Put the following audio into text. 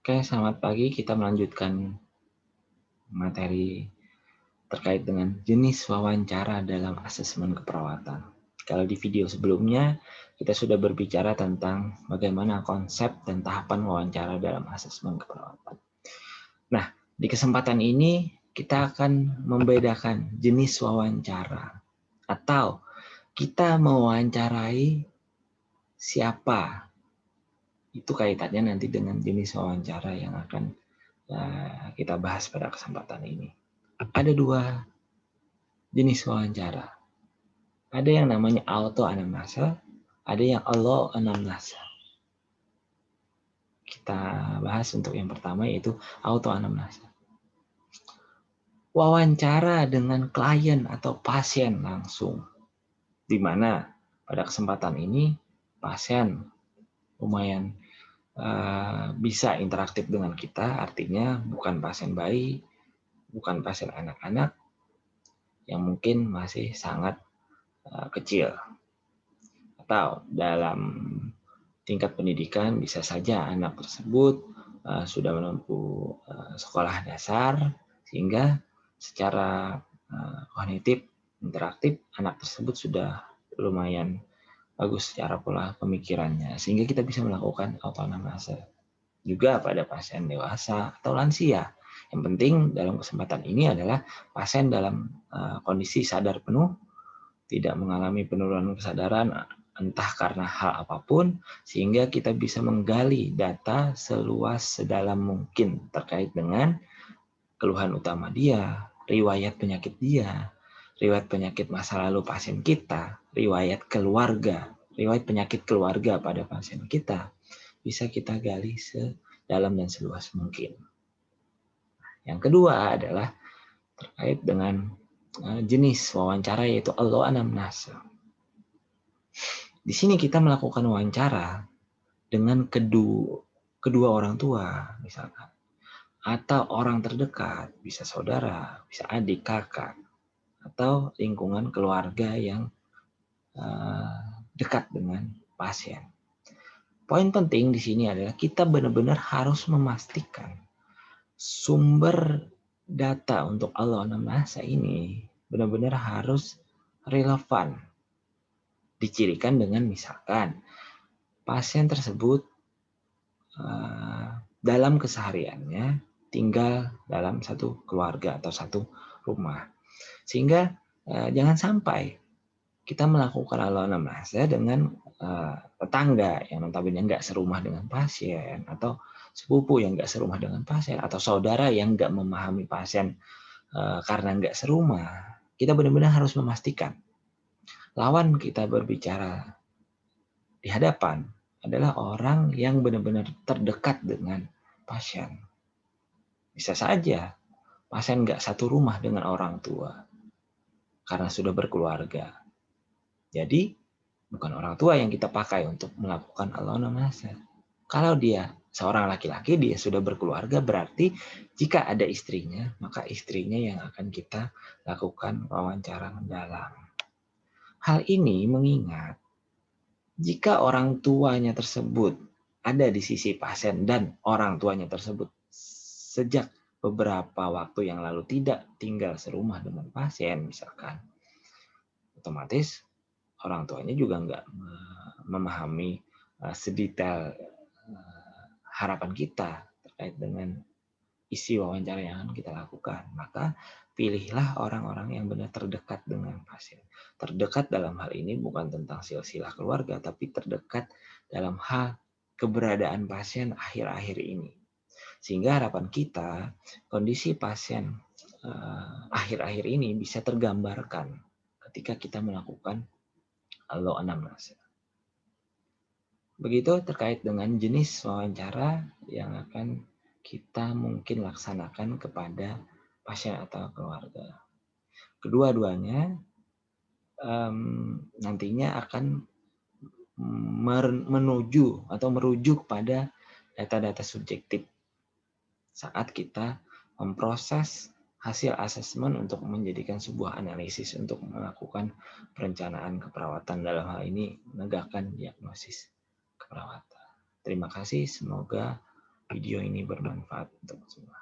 Oke, selamat pagi. Kita melanjutkan materi terkait dengan jenis wawancara dalam asesmen keperawatan. Kalau di video sebelumnya, kita sudah berbicara tentang bagaimana konsep dan tahapan wawancara dalam asesmen keperawatan. Nah, di kesempatan ini kita akan membedakan jenis wawancara atau kita mewawancarai siapa. Itu kaitannya nanti dengan jenis wawancara yang akan kita bahas pada kesempatan ini. Ada dua jenis wawancara. Ada yang namanya auto anamnesa, ada yang allo anamnesa. Kita bahas untuk yang pertama yaitu auto anamnesa. Wawancara dengan klien atau pasien langsung. Di mana pada kesempatan ini pasien lumayan bisa interaktif dengan kita, artinya bukan pasien bayi, bukan pasien anak-anak yang mungkin masih sangat kecil. Atau dalam tingkat pendidikan bisa saja anak tersebut sudah menempuh sekolah dasar sehingga secara kognitif interaktif anak tersebut sudah lumayan bagus secara pola pemikirannya sehingga kita bisa melakukan autoanamnesa juga pada pasien dewasa atau lansia. Yang penting dalam kesempatan ini adalah pasien dalam kondisi sadar penuh, tidak mengalami penurunan kesadaran entah karena hal apapun, sehingga kita bisa menggali data seluas sedalam mungkin terkait dengan keluhan utama dia, riwayat penyakit masa lalu pasien kita, riwayat penyakit keluarga pada pasien kita, bisa kita gali sedalam dan seluas mungkin. Yang kedua adalah terkait dengan jenis wawancara yaitu allo anamnesa. Di sini kita melakukan wawancara dengan kedua orang tua misalkan, atau orang terdekat, bisa saudara, bisa adik, kakak, atau lingkungan keluarga yang dekat dengan pasien. Poin penting di sini adalah kita benar-benar harus memastikan sumber data untuk allo anamnesa ini benar-benar harus relevan. Dicirikan dengan misalkan pasien tersebut dalam kesehariannya tinggal dalam satu keluarga atau satu rumah. Sehingga jangan sampai kita melakukan allo anamnesa dengan tetangga yang notabene nggak serumah dengan pasien, atau sepupu yang nggak serumah dengan pasien, atau saudara yang nggak memahami pasien karena nggak serumah. Kita benar-benar harus memastikan lawan kita berbicara di hadapan adalah orang yang benar-benar terdekat dengan pasien. Bisa saja pasien nggak satu rumah dengan orang tua karena sudah berkeluarga. Jadi bukan orang tua yang kita pakai untuk melakukan allo anamnesa. Kalau dia seorang laki-laki, dia sudah berkeluarga, berarti jika ada istrinya, maka istrinya yang akan kita lakukan wawancara mendalam. Hal ini mengingat jika orang tuanya tersebut ada di sisi pasien dan orang tuanya tersebut sejak beberapa waktu yang lalu tidak tinggal serumah dengan pasien misalkan, otomatis orang tuanya juga nggak memahami sedetail harapan kita terkait dengan isi wawancara yang akan kita lakukan. Maka pilihlah orang-orang yang benar terdekat dengan pasien. Terdekat dalam hal ini bukan tentang silsilah keluarga, tapi terdekat dalam hal keberadaan pasien akhir-akhir ini. Sehingga harapan kita, kondisi pasien akhir-akhir ini bisa tergambarkan ketika kita melakukan allo anamnesa. Begitu terkait dengan jenis wawancara yang akan kita mungkin laksanakan kepada pasien atau keluarga. Kedua-duanya nantinya akan menuju atau merujuk pada data-data subjektif saat kita memproses hasil asesmen untuk menjadikan sebuah analisis untuk melakukan perencanaan keperawatan, dalam hal ini menegakkan diagnosis keperawatan. Terima kasih, semoga video ini bermanfaat untuk semua.